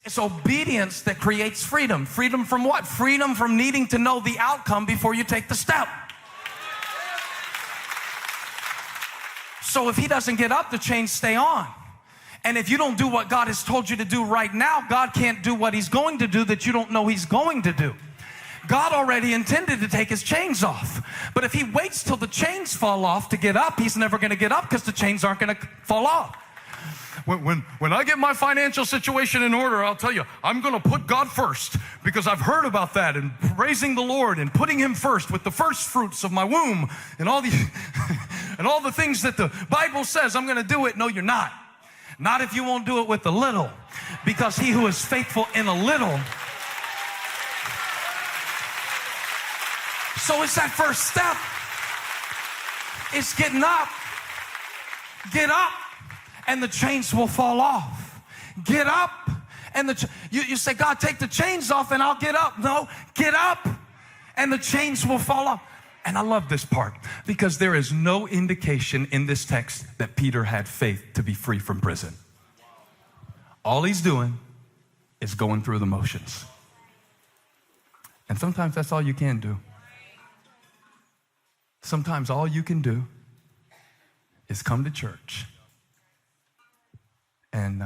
It's obedience that creates freedom. Freedom from what? Freedom from needing to know the outcome before you take the step. So if he doesn't get up, the chains stay on. And if you don't do what God has told you to do right now, God can't do what he's going to do that you don't know he's going to do. God already intended to take his chains off. But if he waits till the chains fall off to get up, he's never going to get up because the chains aren't going to fall off. When I get my financial situation in order, I'll tell you, I'm going to put God first, because I've heard about that and praising the Lord and putting him first with the first fruits of my womb and all the and all the things that the Bible says I'm going to do it. No, you're not. Not if you won't do it with the little, because he who is faithful in a little. So it's that first step. It's getting up. Get up, and the chains will fall off. Get up, and you say, God, take the chains off and I'll get up. No, get up, and the chains will fall off. And I love this part, because there is no indication in this text that Peter had faith to be free from prison. All he's doing is going through the motions. And sometimes that's all you can do. Sometimes all you can do is come to church and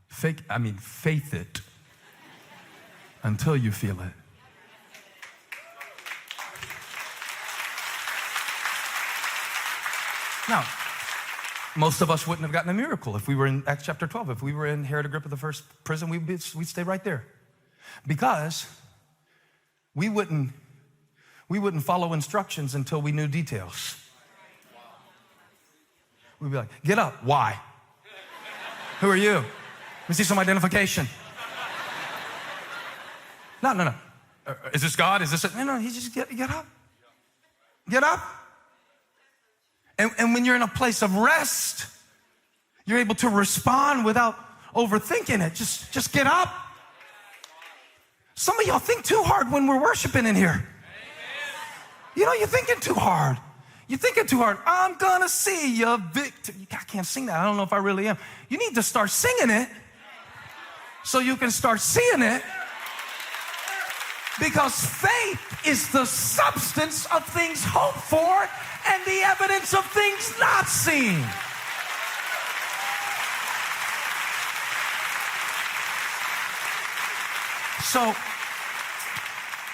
faith it until you feel it. Now, most of us wouldn't have gotten a miracle if we were in Acts chapter 12. If we were in Herod Agrippa the first prison, we'd stay right there, because we wouldn't follow instructions until we knew details. We'd be like, get up. Why? Who are you? Let me see some identification. No. Is this God? Is this No, he just get up. Get up. And when you're in a place of rest, you're able to respond without overthinking it. Just get up. Some of y'all think too hard when we're worshiping in here. You know, you're thinking too hard. You're thinking too hard. I'm gonna see your victory. I can't sing that. I don't know if I really am. You need to start singing it so you can start seeing it. Because faith is the substance of things hoped for and the evidence of things not seen. So,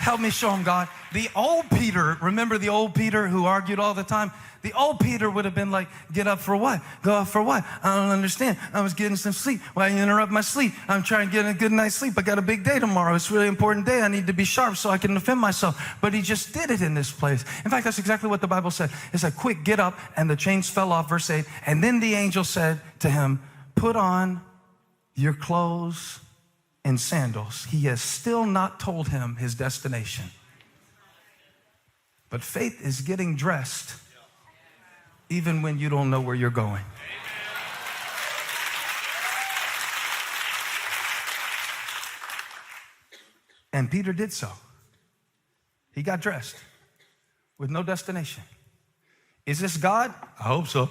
help me show him, God. The old Peter, remember the old Peter who argued all the time? The old Peter would have been like, get up for what? Go up for what? I don't understand. I was getting some sleep. Why you interrupt my sleep? I'm trying to get a good night's sleep. I got a big day tomorrow. It's a really important day. I need to be sharp so I can defend myself. But he just did it in this place. In fact, that's exactly what the Bible said. It said, quick, get up. And the chains fell off, verse 8. And then the angel said to him, put on your clothes and sandals. He has still not told him his destination. But faith is getting dressed even when you don't know where you're going. And Peter did so. He got dressed with no destination. Is this God? I hope so.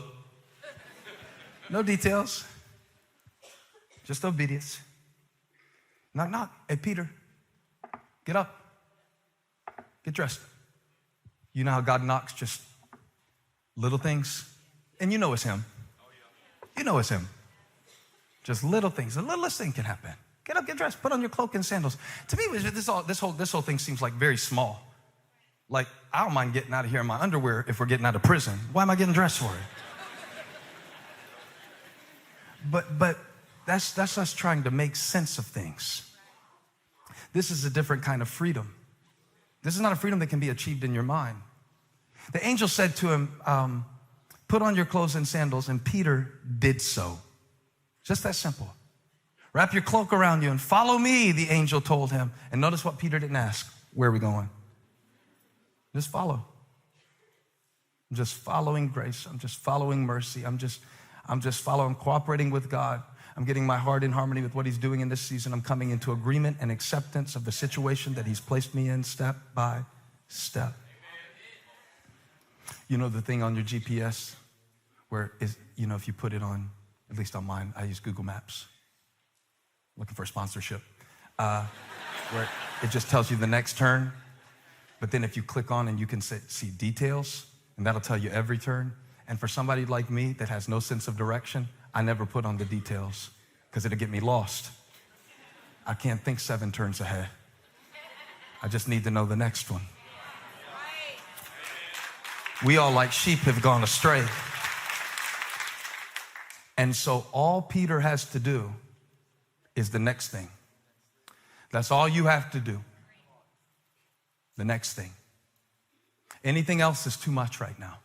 No details. Just obedience. Knock, knock. Hey, Peter, get up. Get dressed. You know how God knocks just little things? And you know it's him. You know it's him. Just little things. The littlest thing can happen. Get up, get dressed, put on your cloak and sandals. To me, this whole thing seems like very small. Like, I don't mind getting out of here in my underwear if we're getting out of prison. Why am I getting dressed for it? But that's us trying to make sense of things. This is a different kind of freedom. This is not a freedom that can be achieved in your mind. The angel said to him, put on your clothes and sandals, and Peter did so. Just that simple. Wrap your cloak around you and follow me, the angel told him. And notice what Peter didn't ask. Where are we going? Just follow. I'm just following grace. I'm just following mercy. I'm just following, cooperating with God. I'm getting my heart in harmony with what he's doing in this season. I'm coming into agreement and acceptance of the situation that he's placed me in step by step. You know the thing on your GPS where, if you put it on, at least on mine, I use Google Maps. Looking for a sponsorship. where it just tells you the next turn. But then if you click on and you can see details, and that'll tell you every turn. And for somebody like me that has no sense of direction, I never put on the details because it'll get me lost. I can't think 7 turns ahead. I just need to know the next one. We all like sheep have gone astray. And so all Peter has to do is the next thing. That's all you have to do. The next thing. Anything else is too much right now.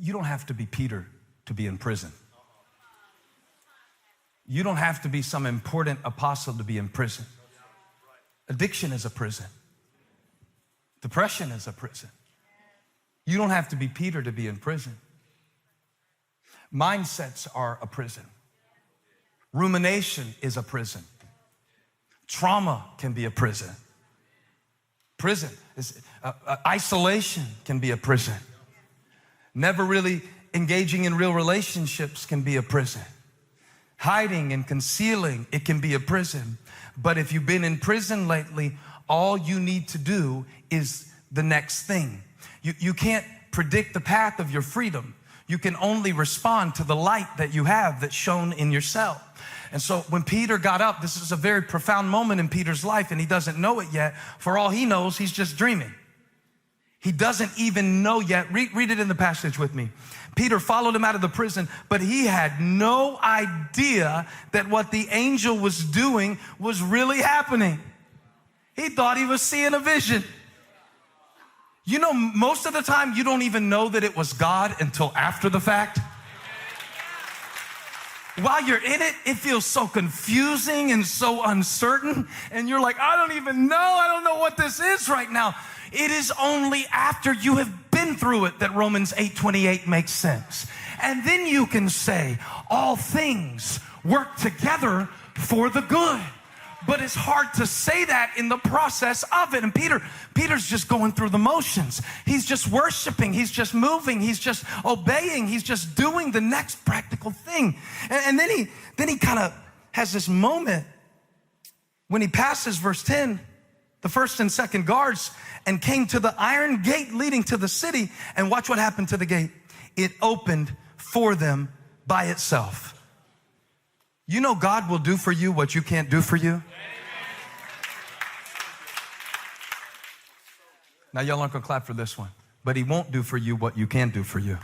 You don't have to be Peter to be in prison. You don't have to be some important apostle to be in prison. Addiction is a prison. Depression is a prison. You don't have to be Peter to be in prison. Mindsets are a prison. Rumination is a prison. Trauma can be a prison. Prison is isolation can be a prison. Never really engaging in real relationships can be a prison. Hiding and concealing, it can be a prison. But if you've been in prison lately, all you need to do is the next thing. You can't predict the path of your freedom. You can only respond to the light that you have that's shown in yourself. And so when Peter got up, this is a very profound moment in Peter's life, and he doesn't know it yet. For all he knows, he's just dreaming. He doesn't even know yet. Read it in the passage with me. Peter followed him out of the prison, but he had no idea that what the angel was doing was really happening. He thought he was seeing a vision. You know, most of the time, you don't even know that it was God until after the fact. While you're in it, it feels so confusing and so uncertain. And you're like, I don't even know. I don't know what this is right now. It is only after you have been through it that Romans 8:28 makes sense. And then you can say, all things work together for the good. But it's hard to say that in the process of it. And Peter's just going through the motions. He's just worshiping. He's just moving. He's just obeying. He's just doing the next practical thing. And then he kind of has this moment when he passes verse 10, the first and second guards, and came to the iron gate leading to the city. And watch what happened to the gate. It opened for them by itself. You know God will do for you what you can't do for you. Now y'all aren't gonna clap for this one, but he won't do for you what you can do for you.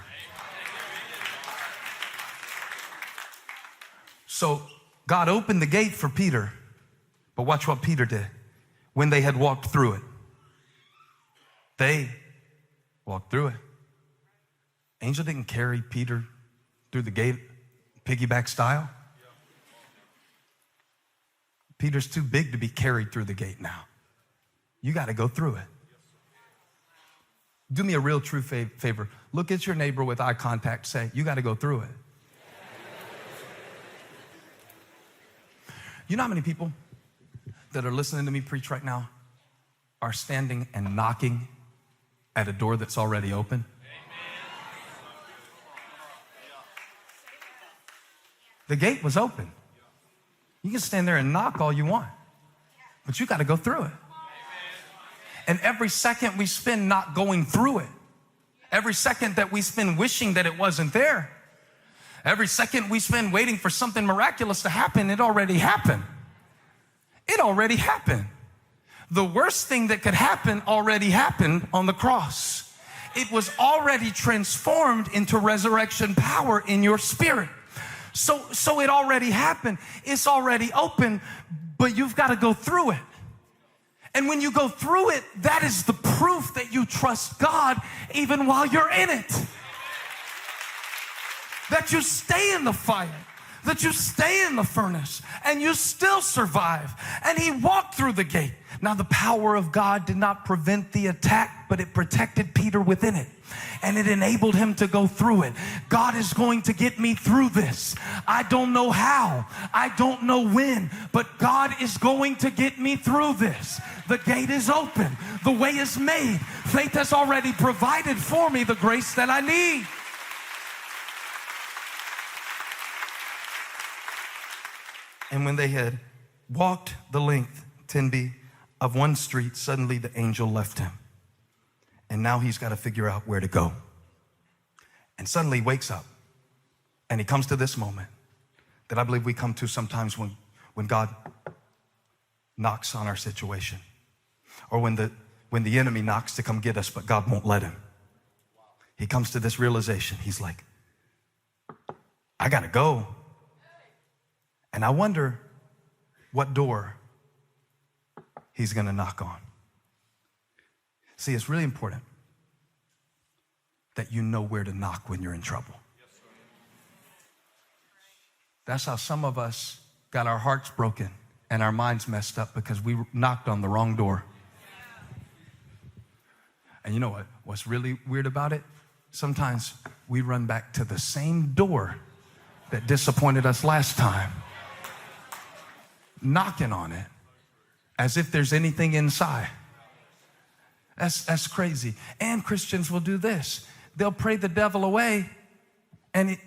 So God opened the gate for Peter, but watch what Peter did when they had walked through it. They walked through it. Angel didn't carry Peter through the gate piggyback style. Peter's too big to be carried through the gate now. You got to go through it. Do me a real true favor. Look at your neighbor with eye contact. Say, you got to go through it. You know how many people that are listening to me preach right now are standing and knocking at a door that's already open? The gate was open. You can stand there and knock all you want, but you got to go through it. And every second we spend not going through it, every second that we spend wishing that it wasn't there, every second we spend waiting for something miraculous to happen, it already happened. It already happened. The worst thing that could happen already happened on the cross. It was already transformed into resurrection power in your spirit. So it already happened. It's already open, but you've got to go through it. And when you go through it, that is the proof that you trust God even while you're in it. That you stay in the fire, that you stay in the furnace, and you still survive. And he walked through the gate. Now, the power of God did not prevent the attack, but it protected Peter within it. And it enabled him to go through it. God is going to get me through this. I don't know how. I don't know when. But God is going to get me through this. The gate is open. The way is made. Faith has already provided for me the grace that I need. And when they had walked the length, Tenby, of one street. Suddenly the angel left him. And now he's got to figure out where to go. And suddenly he wakes up and he comes to this moment that I believe we come to sometimes when God knocks on our situation, or when the enemy knocks to come get us, but God won't let him. He comes to this realization. He's like, I got to go. And I wonder what door he's going to knock on. See, it's really important that you know where to knock when you're in trouble. That's how some of us got our hearts broken and our minds messed up, because we knocked on the wrong door. And you know what's really weird about it? Sometimes we run back to the same door that disappointed us last time, knocking on it as if there's anything inside. That's crazy. And Christians will do this. They'll pray the devil away, and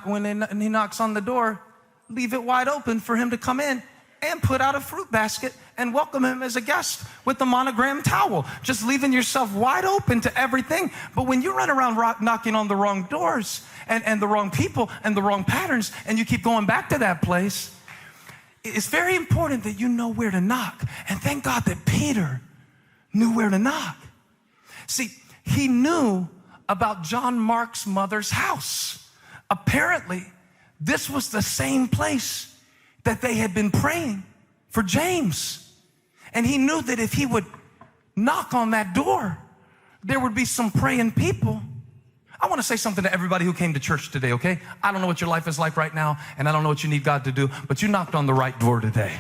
when he knocks on the door, leave it wide open for him to come in and put out a fruit basket and welcome him as a guest with the monogram towel, just leaving yourself wide open to everything. But when you run around knocking on the wrong doors and the wrong people and the wrong patterns, and you keep going back to that place, it's very important that you know where to knock. And thank God that Peter knew where to knock. See, he knew about John Mark's mother's house. Apparently, this was the same place that they had been praying for James. And he knew that if he would knock on that door, there would be some praying people. I want to say something to everybody who came to church today, okay? I don't know what your life is like right now, and I don't know what you need God to do, but you knocked on the right door today.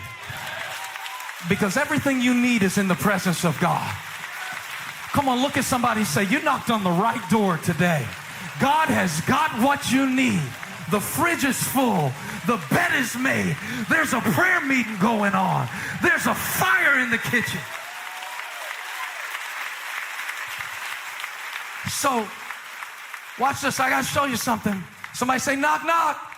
Because everything you need is in the presence of God. Come on, look at somebody and say, you knocked on the right door today. God has got what you need. The fridge is full. The bed is made. There's a prayer meeting going on. There's a fire in the kitchen. So, watch this. I got to show you something. Somebody say, knock, knock.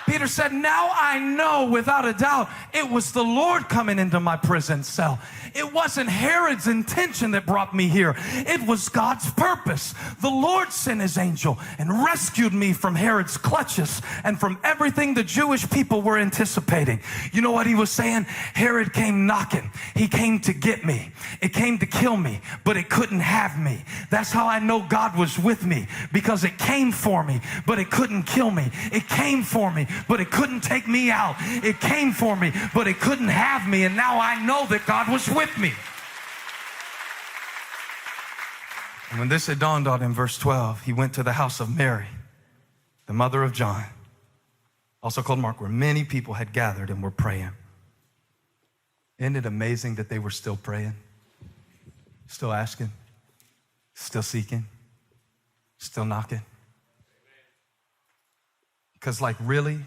Peter said, now I know without a doubt it was the Lord coming into my prison cell. It wasn't Herod's intention that brought me here. It was God's purpose. The Lord sent his angel and rescued me from Herod's clutches and from everything the Jewish people were anticipating. You know what he was saying? Herod came knocking. He came to get me. It came to kill me, but it couldn't have me. That's how I know God was with me, because it came for me, but it couldn't kill me. It came for me, but it couldn't take me out. It came for me, but it couldn't have me. And now I know that God was with me. And when this had dawned on him, verse 12, he went to the house of Mary, the mother of John, also called Mark, where many people had gathered and were praying. Isn't it amazing that they were still praying, still asking, still seeking, still knocking? Because really,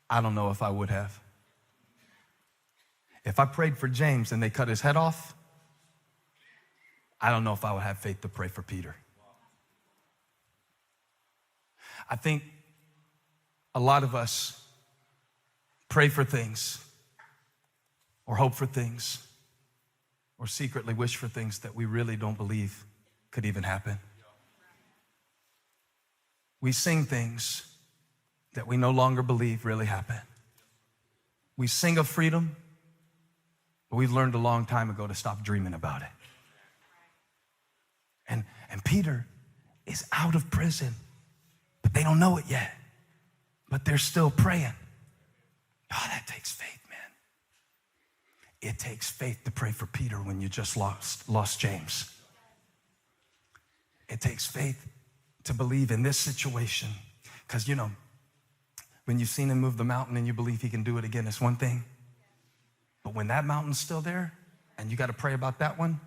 I don't know if I would have. If I prayed for James and they cut his head off, I don't know if I would have faith to pray for Peter. I think a lot of us pray for things or hope for things or secretly wish for things that we really don't believe could even happen. We sing things that we no longer believe really happen. We sing of freedom, but we've learned a long time ago to stop dreaming about it. And Peter is out of prison, but they don't know it yet. But they're still praying. Oh, that takes faith, man. It takes faith to pray for Peter when you just lost James. It takes faith to believe in this situation. Because, when you've seen him move the mountain and you believe he can do it again, it's one thing. But when that mountain's still there and you got to pray about that one,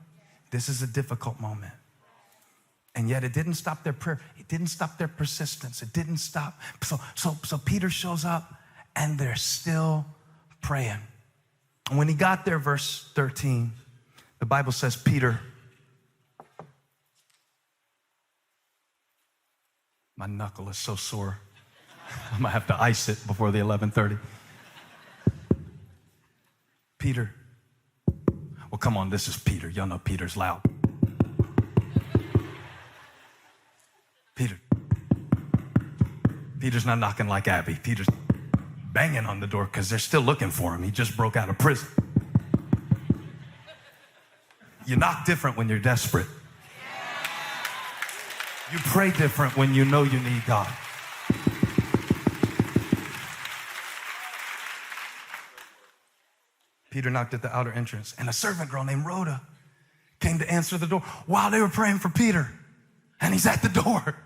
this is a difficult moment. And yet it didn't stop their prayer. It didn't stop their persistence. It didn't stop. So Peter shows up and they're still praying. And when he got there, verse 13, the Bible says Peter, my knuckle is so sore. I might have to ice it before the 11:30. Peter. Well, come on, this is Peter. Y'all know Peter's loud. Peter's not knocking like Abby. Peter's banging on the door because they're still looking for him. He just broke out of prison. You knock different when you're desperate. You pray different when you know you need God. Peter knocked at the outer entrance, and a servant girl named Rhoda came to answer the door while they were praying for Peter, and he's at the door.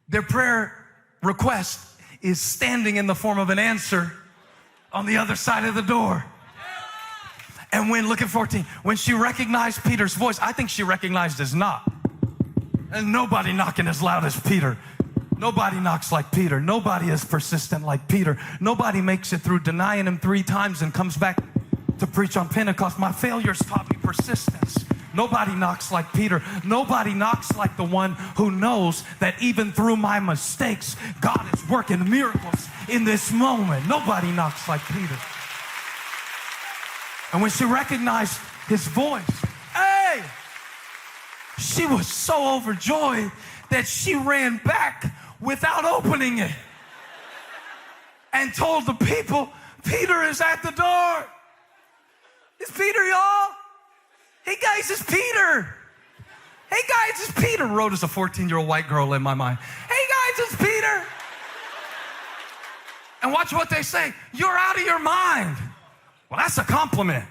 Their prayer request is standing in the form of an answer on the other side of the door. And look at 14, when she recognized Peter's voice, I think she recognized his knock. And nobody knocking as loud as Peter. Nobody knocks like Peter. Nobody is persistent like Peter. Nobody makes it through denying him 3 times and comes back to preach on Pentecost. My failures taught me persistence. Nobody knocks like Peter. Nobody knocks like the one who knows that even through my mistakes, God is working miracles in this moment. Nobody knocks like Peter. And when she recognized his voice, hey, she was so overjoyed that she ran back without opening it and told the people, Peter is at the door. It's Peter, y'all. Hey guys, it's Peter. Hey guys, it's Peter. Rhoda's a 14-year-old white girl in my mind. Hey guys, it's Peter. And watch what they say. You're out of your mind. Well, that's a compliment.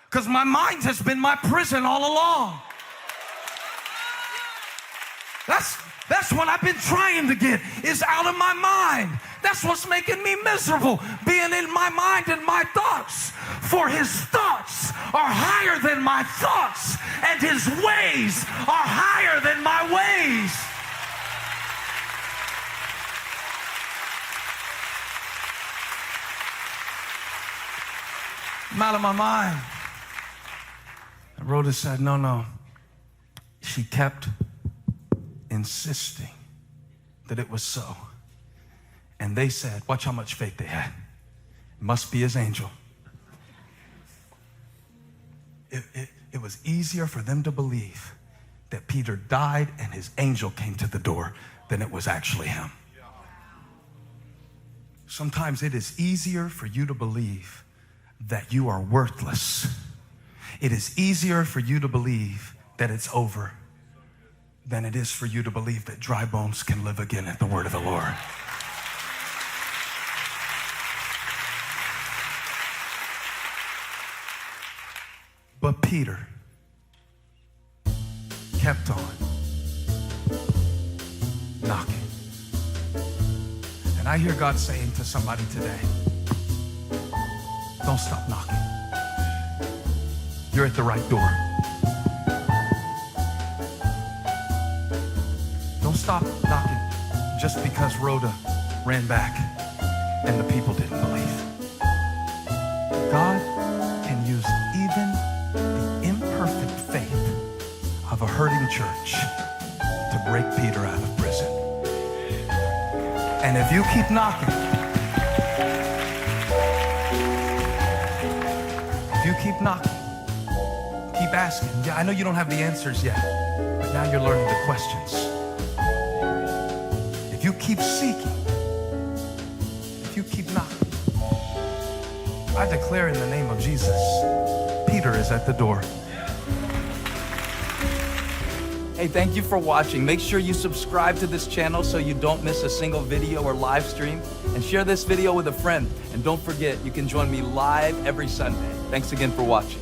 Because my mind has been my prison all along. That's what I've been trying to get, is out of my mind. That's what's making me miserable, being in my mind and my thoughts. For his thoughts are higher than my thoughts, and his ways are higher than my ways. I'm out of my mind. And Rhoda said, no. She kept insisting that it was so. And they said, watch how much faith they had. It must be his angel. It was easier for them to believe that Peter died and his angel came to the door than it was actually him. Sometimes it is easier for you to believe that you are worthless. It is easier for you to believe that it's over than it is for you to believe that dry bones can live again at the word of the Lord. But Peter kept on knocking. And I hear God saying to somebody today, don't stop knocking. You're at the right door. Don't stop knocking just because Rhoda ran back and the people didn't believe. God can use even the imperfect faith of a hurting church to break Peter out of prison. And if you keep knocking, keep asking. Yeah, I know you don't have the answers yet, but now you're learning the questions. If you keep seeking, if you keep knocking, I declare in the name of Jesus, Peter is at the door. Hey, thank you for watching. Make sure you subscribe to this channel so you don't miss a single video or live stream, and share this video with a friend. And don't forget, you can join me live every Sunday. Thanks again for watching.